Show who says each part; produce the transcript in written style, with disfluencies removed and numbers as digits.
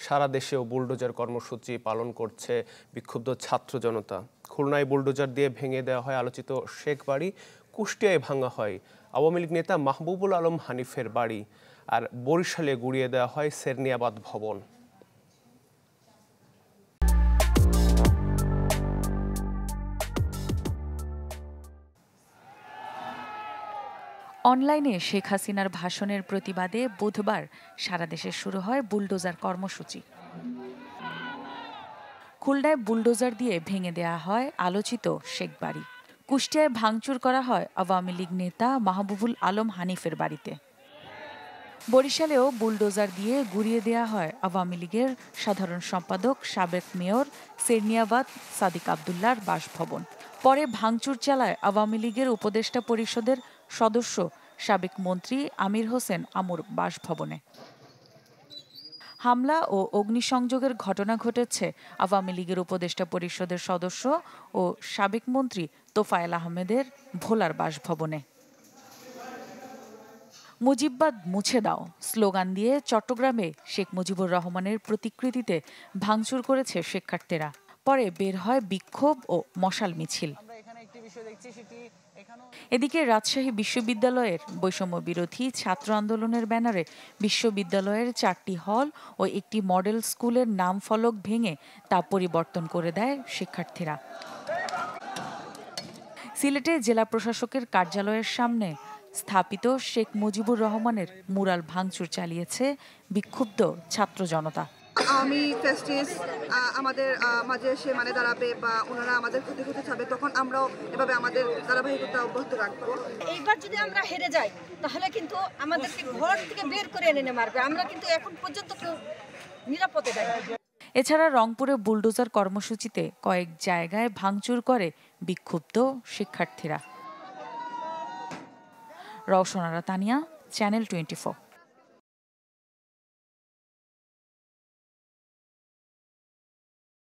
Speaker 1: সারা দেশেও বুলডোজার কর্মসূচি পালন করছে বিক্ষুব্ধ ছাত্র জনতা। খুলনায় বুলডোজার দিয়ে ভেঙে দেওয়া হয় আলোচিত শেখ বাড়ি, কুষ্টিয়ায় ভাঙা হয় আওয়ামী লীগ নেতা মাহবুবুল আলম হানিফের বাড়ি, আর বরিশালে গুড়িয়ে দেওয়া হয় সেরনিয়াবাদ ভবন।
Speaker 2: অনলাইনে শেখ হাসিনার ভাষণের প্রতিবাদে বুধবার সারা দেশে শুরু হয় বুলডোজার কর্মসূচি। খুলনায় বুলডোজার দিয়ে ভেঙে দেওয়া হয় আলোচিত শেখ বাড়ি, কুষ্টিয়ায় ভাঙচুর করা হয় আওয়ামী লীগ নেতা মাহবুবুল আলম হানিফের বাড়িতে, বরিশালেও বুলডোজার দিয়ে গুড়িয়ে দেওয়া হয় আওয়ামী লীগের সাধারণ সম্পাদক সাবেক মেয়র সেরনিয়াবাদ সাদিক আবদুল্লাহর বাসভবন। পরে ভাঙচুর চালায় আওয়ামী লীগের উপদেষ্টা পরিষদের সদস্য সাবেক মন্ত্রী আমির হোসেন আমুর বাসভবনে। হামলা ও অগ্নিসংযোগের ঘটনা ঘটেছে আওয়ামী লীগের উপদেষ্টা পরিষদের সদস্য ও সাবেক মন্ত্রী তোফায়েল আহমেদের ভোলার বাসভবনে। মুজিববাদ মুছে দাও স্লোগান দিয়ে চট্টগ্রামে শেখ মুজিবুর রহমানের প্রতিকৃতিতে ভাঙচুর করেছে শিক্ষার্থীরা। পরে বের হয় বিক্ষোভ ও মশাল মিছিল। এদিকে রাজশাহী বিশ্ববিদ্যালয়ের বৈষম্য বিরোধী ছাত্র আন্দোলনের ব্যানারে বিশ্ববিদ্যালয়ের 4টি হল ও একটি মডেল স্কুলের নাম ফলক ভেঙে তা পরিবর্তন করে দেয় শিক্ষার্থীরা। সিলেটে জেলা প্রশাসকের কার্যালয়ের সামনে স্থাপিত শেখ মুজিবুর রহমানের মুরাল ভাঙচুর চালিয়েছে বিক্ষুব্ধ ছাত্র জনতা।
Speaker 3: আমি ফেস্টিস আমাদের মাঝে এসে দাঁড়াবে বা ওনারা আমাদের ক্ষতি করতে চাবে, তখন আমরাও এভাবে আমাদের ধারাবাহিকতা অব্যাহত রাখবো।
Speaker 4: এইবার যদি আমরা হেরে যাই তাহলে কিন্তু আমাদেরকে ঘর থেকে বের করে এনে মারবে। আমরা কিন্তু এখন পর্যন্ত কেউ নিরাপদে নাই।
Speaker 2: এছাড়া রংপুরে বুলডোজার কর্মসূচিতে কয়েক জায়গায় ভাঙচুর করে বিক্ষুব্ধ শিক্ষার্থীরা। রওশন আরা তানিয়া, চ্যানেল 24।